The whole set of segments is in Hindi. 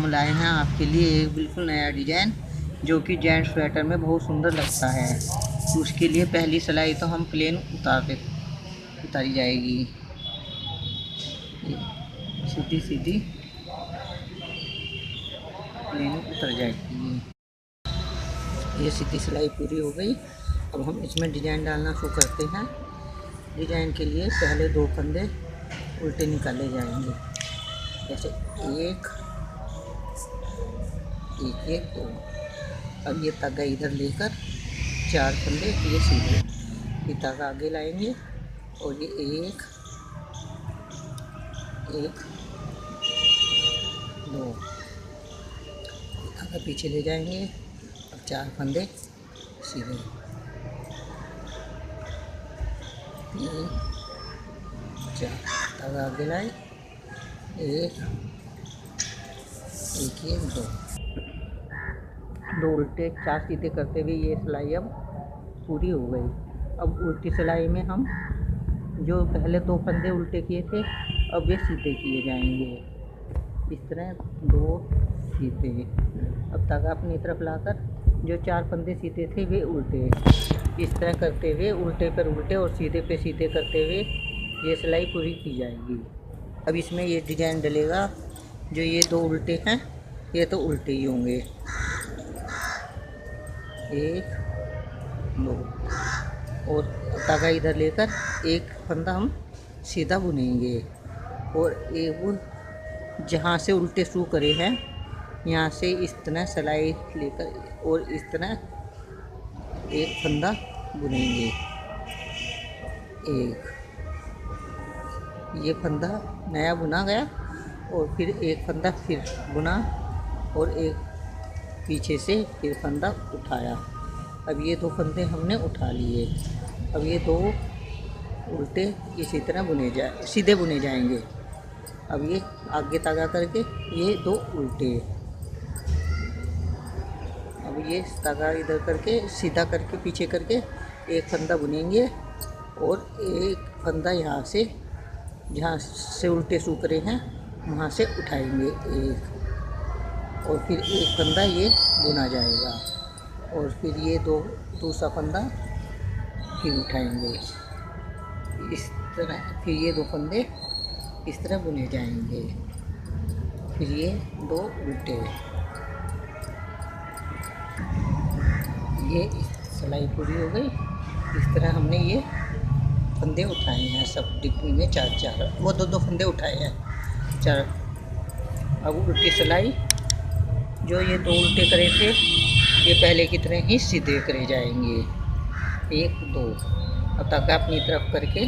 लाए हैं आपके लिए एक बिल्कुल नया डिज़ाइन, जो कि जेंट्स स्वेटर में बहुत सुंदर लगता है। तो उसके लिए पहली सिलाई तो हम प्लेन उतारी जाएगी, सीधी सीधी प्लेन उतर जाएगी। ये सीधी सिलाई पूरी हो गई। अब हम इसमें डिज़ाइन डालना शुरू करते हैं। डिज़ाइन के लिए पहले 2 फंदे उल्टे निकाले जाएंगे, जैसे एक एक एक 2। अब ये धागा इधर लेकर 4 फंदे ये सीधे, ये धागा आगे लाएंगे और ये एक 2 धागा पीछे ले जाएंगे। अब 4 फंदे सीधे, 3 4 धागा आगे लाए, एक 2 उल्टे 4 सीधे करते हुए ये सिलाई अब पूरी हो गई। अब उल्टी सिलाई में हम जो पहले 2 फंदे उल्टे किए थे, अब ये सीधे किए जाएंगे। इस तरह 2 सीधे। अब धागा अपनी तरफ लाकर जो 4 फंदे सीधे थे वे उल्टे, इस तरह करते हुए उल्टे पर उल्टे और सीधे पे सीधे करते हुए ये सिलाई पूरी की जाएगी। अब इसमें ये डिज़ाइन डलेगा। जो ये 2 उल्टे हैं, ये तो उल्टे ही होंगे, 1 2। और धागा इधर लेकर एक फंदा हम सीधा बुनेंगे और एक जहाँ से उल्टे शुरू करे हैं यहाँ से इस तरह सिलाई लेकर और इस तरह एक फंदा बुनेंगे। एक ये फंदा नया बुना गया और फिर एक फंदा फिर बुना और एक पीछे से फिर फंदा उठाया। अब ये 2 फंदे हमने उठा लिए। अब ये 2 उल्टे इसी तरह सीधे बुने जाएंगे। अब ये आगे धागा करके ये 2 उल्टे, अब ये धागा इधर करके सीधा करके पीछे करके एक फंदा बुनेंगे और एक फंदा यहाँ से जहाँ से उल्टे सूकरे हैं वहाँ से उठाएंगे एक, और फिर एक फंदा ये बुना जाएगा और फिर ये दूसरा फंदा फिर उठाएंगे इस तरह। फिर ये 2 फंदे इस तरह बुने जाएंगे। फिर ये 2 उल्टे, ये सिलाई पूरी हो गई। इस तरह हमने ये फंदे उठाए हैं सब डिब्बी में 4 वो 2 फंदे उठाए हैं 4। अब उल्टी सिलाई जो ये 2 उल्टे करे थे ये पहले की तरह ही सीधे करे जाएंगे, 1 2। अब धागा अपनी तरफ करके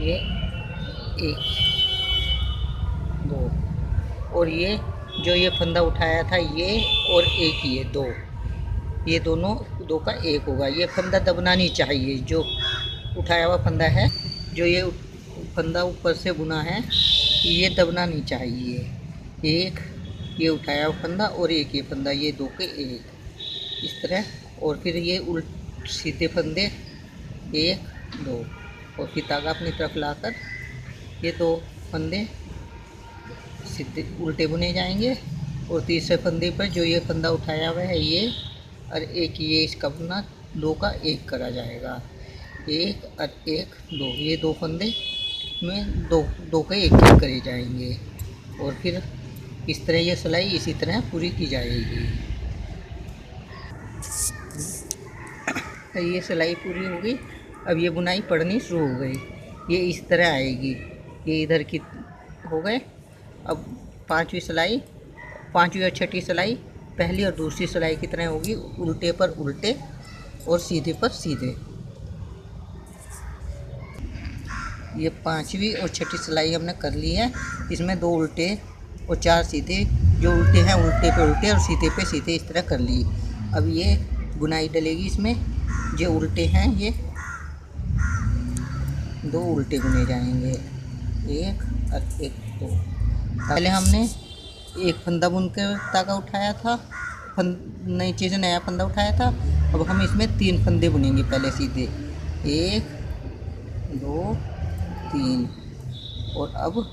ये 1 2 और ये जो ये फंदा उठाया था ये और एक ये 2, ये दोनों 2 का 1 होगा। ये फंदा दबना नहीं चाहिए, जो उठाया हुआ फंदा है, जो ये फंदा ऊपर से बुना है ये दबना नहीं चाहिए। एक ये उठाया हुआ फंदा और एक ये फंदा, ये 2 के 1 इस तरह। और फिर ये सीधे फंदे 1 2 और फिर धागा अपनी तरफ लाकर ये 2 फंदे सीधे उल्टे बुने जाएंगे और तीसरे फंदे पर जो ये फंदा उठाया हुआ है ये और एक ये इसका बुना 2 का 1 करा जाएगा, 1 और 1 2। ये 2 फंदे में 2 के 1 करे जाएंगे और फिर इस तरह ये सिलाई इसी तरह पूरी की जाएगी। ये सिलाई पूरी हो गई। अब ये बुनाई पड़नी शुरू हो गई। ये इस तरह आएगी, ये इधर की हो गए। अब 5वीं सिलाई, 5वीं और 6ठी सिलाई पहली और दूसरी सिलाई की तरह होगी, उल्टे पर उल्टे और सीधे पर सीधे। ये 5वीं और 6ठी सिलाई हमने कर ली है। इसमें 2 उल्टे और 4 सीधे, जो उल्टे हैं उल्टे पे उल्टे और सीधे पे सीधे इस तरह कर ली। अब ये बुनाई डलेगी इसमें, जो उल्टे हैं ये 2 उल्टे बुने जाएंगे, 1 और 1 2। पहले हमने एक फंदा बुन कर धागा उठाया था, नीचे से नया फंदा उठाया था। अब हम इसमें 3 फंदे बुनेंगे पहले सीधे, 1 2 3। और अब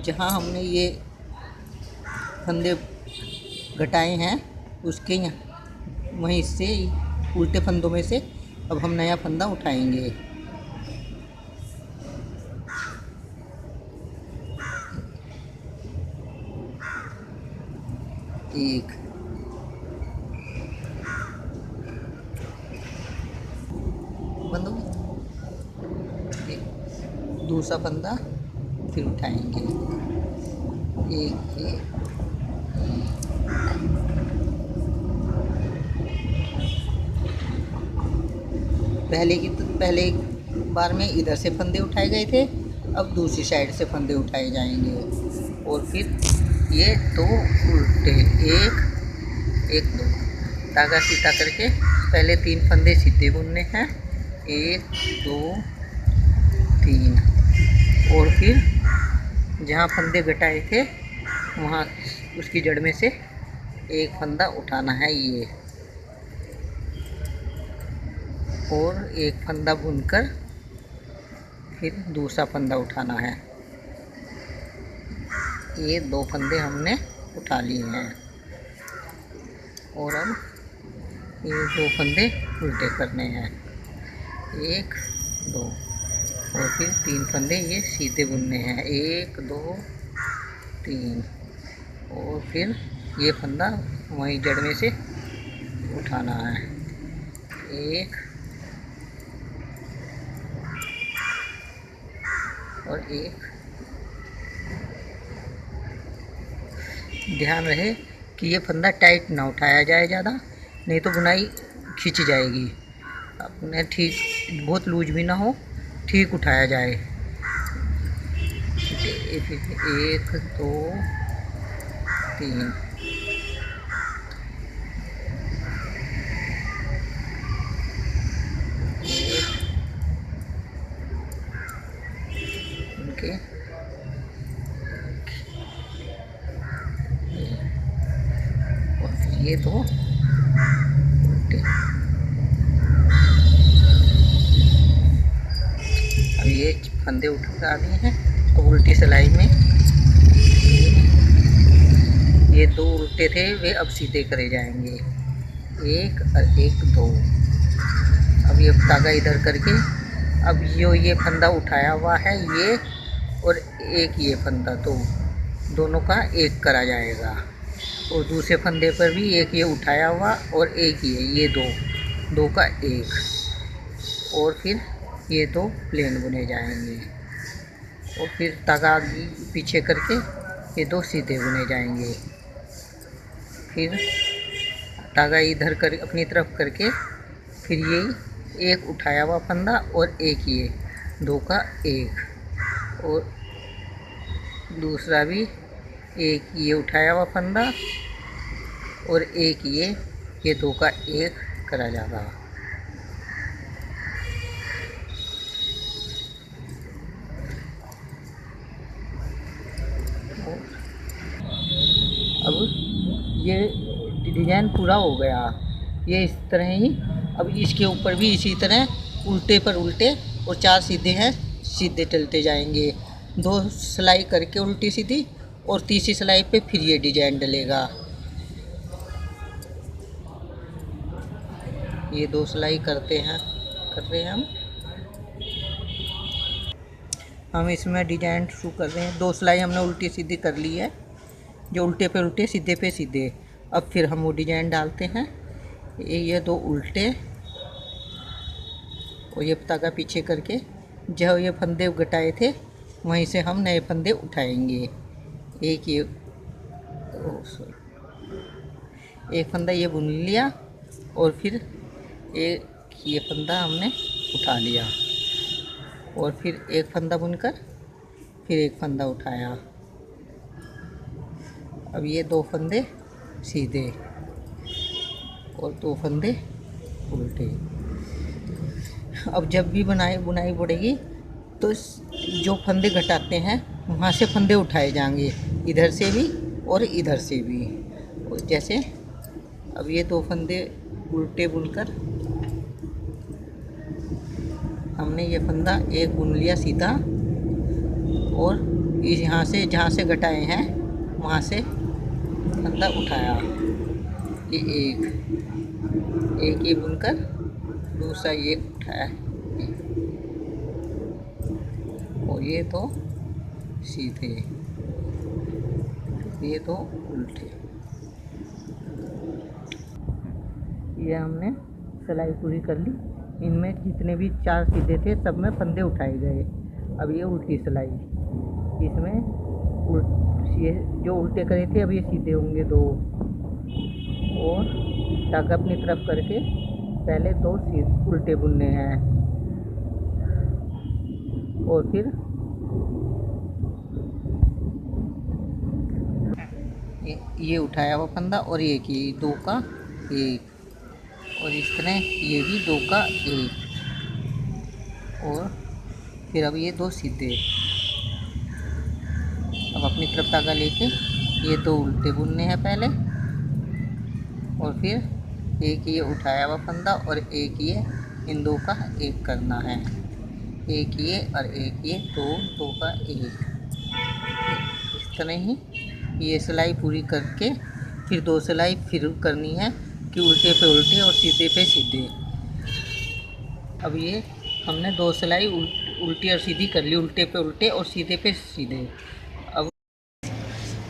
जहाँ हमने ये फंदे घटाए हैं उसके वहीं से उल्टे फंदों में से अब हम नया फंदा उठाएंगे। एक, बंद हो गया। दूसरा फंदा फिर उठाएंगे। एक, पहले एक बार में इधर से फंदे उठाए गए थे, अब दूसरी साइड से फंदे उठाए जाएंगे। और फिर ये दो उल्टे, एक दो, धागा सीधा करके पहले 3 फंदे सीधे बुनने हैं, 1 2 3। और फिर जहाँ फंदे घटाए थे वहाँ उसकी जड़ में से एक फंदा उठाना है ये, और एक फंदा बुनकर फिर दूसरा फंदा उठाना है। ये 2 फंदे हमने उठा लिए हैं, और अब ये 2 फंदे उल्टे करने हैं, 1 2, और फिर 3 फंदे ये सीधे बुनने हैं, 1 2 3, और फिर ये फंदा वहीं जड़ में से उठाना है, 1 और 1। ध्यान रहे कि ये फंदा टाइट ना उठाया जाए ज़्यादा, नहीं तो बुनाई खिंच जाएगी। अपने ठीक, बहुत लूज भी ना हो, ठीक उठाया जाए। 1 2 3, उनके और फिर ये 2 उल्टे। अब ये फंदे उठा दिए हैं, अब उल्टी सिलाई में ये 2 उल्टे थे वे अब सीधे करे जाएंगे, 1 और 1 2। अब ये धागा इधर करके अब ये फंदा उठाया हुआ है ये, और एक ये फंदा, तो दोनों का एक करा जाएगा। और दूसरे फंदे पर भी एक ये उठाया हुआ और एक ये 2 का 1, और फिर ये 2 प्लेन बुने जाएंगे, और फिर धागा पीछे करके ये 2 सीधे बुने जाएंगे। फिर धागा इधर कर अपनी तरफ करके फिर ये एक उठाया हुआ फंदा और एक ये 2 का 1, और दूसरा भी एक ये उठाया हुआ फंदा और एक ये 2 का 1 करा जाएगा। अब ये डिजाइन पूरा हो गया, ये इस तरह ही। अब इसके ऊपर भी इसी तरह उल्टे पर उल्टे और 4 सीधे हैं, सीधे डलते जाएंगे। 2 सिलाई करके उल्टी सीधी, और तीसरी सिलाई पे फिर ये डिजाइन डलेगा। ये 2 सिलाई कर रहे हैं हम इसमें डिजाइन शुरू कर रहे हैं। 2 सिलाई हमने उल्टी सीधी कर ली है, जो उल्टे पे उल्टे सीधे पे सीधे। अब फिर हम वो डिजाइन डालते हैं, ये 2 उल्टे और ये धागा पीछे करके जो ये फंदे घटाए थे वहीं से हम नए फंदे उठाएंगे। एक फंदा ये बुन लिया, और फिर एक ये फंदा हमने उठा लिया, और फिर एक फंदा बुनकर फिर एक फंदा उठाया। अब ये 2 फंदे सीधे और 2 फंदे उल्टे। अब जब भी बुनाई बढ़ेगी तो जो फंदे घटाते हैं वहाँ से फंदे उठाए जाएंगे, इधर से भी और इधर से भी। और जैसे अब ये 2 फंदे उल्टे बुनकर हमने ये फंदा एक बुन लिया सीधा, और यहाँ से जहाँ से घटाए हैं वहाँ से फंदा उठाया। ये एक ये बुनकर दूसरा ये उठाया और ये तो सीधे, ये तो उल्टे। ये हमने सिलाई पूरी कर ली। इनमें जितने भी 4 सीधे थे सब में फंदे उठाए गए। अब ये उल्टी सिलाई, इसमें ये जो उल्टे करे थे अब ये सीधे होंगे 2, और धागा अपनी तरफ करके पहले 2 उल्टे बुनने हैं और फिर ये उठाया हुआ फंदा और एक ये 2 का 1, और इस तरह ये भी 2 का 1, और फिर अब ये 2 सीधे। अब अपनी तरफ धागा लेके ये 2 उल्टे बुनने हैं पहले, और फिर एक ये उठाया हुआ फंदा और एक ये इन 2 का 1 करना है। एक ये और एक ये 2 का 1। इस तरह ही ये सिलाई पूरी करके फिर 2 सिलाई फिर करनी है कि उल्टे पे उल्टे और सीधे पे सीधे। अब ये हमने 2 सिलाई उल्टी और सीधी कर ली, उल्टे पे उल्टे और सीधे पे सीधे। अब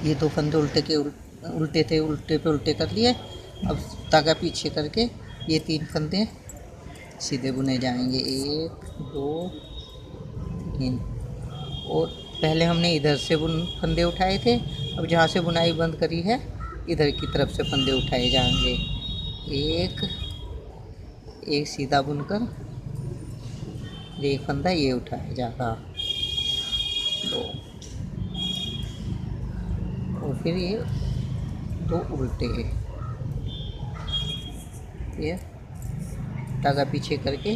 ये 2 फंदे उल्टे थे, उल्टे पे उल्टे कर लिए। अब धागा पीछे करके ये 3 फंदे सीधे बुने जाएंगे, 1 2 3। और पहले हमने इधर से फंदे उठाए थे, अब जहाँ से बुनाई बंद करी है इधर की तरफ से फंदे उठाए जाएंगे। एक सीधा बुनकर एक फंदा ये उठाया जाएगा, 2, और फिर ये 2 उल्टे, ये धागा पीछे करके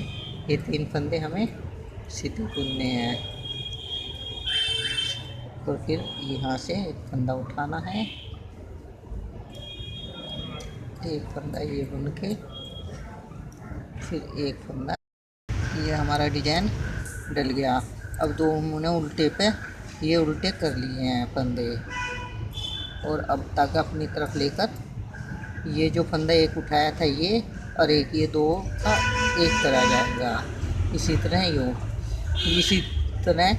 ये 3 फंदे हमें सीधे बुनने हैं। तो फिर यहाँ से एक फंदा उठाना है, एक फंदा ये बुन के फिर एक फंदा। ये हमारा डिजाइन डल गया। अब 2 हमने उल्टे पे ये उल्टे कर लिए हैं फंदे, और अब धागा अपनी तरफ लेकर ये जो फंदा एक उठाया था ये और एक ये 2 का 1 करा जाएगा। इसी तरह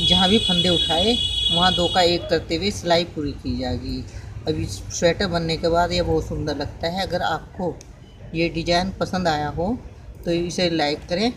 जहाँ भी फंदे उठाए वहाँ 2 का 1 करते हुए सिलाई पूरी की जाएगी। अभी स्वेटर बनने के बाद ये बहुत सुंदर लगता है। अगर आपको ये डिज़ाइन पसंद आया हो तो इसे लाइक करें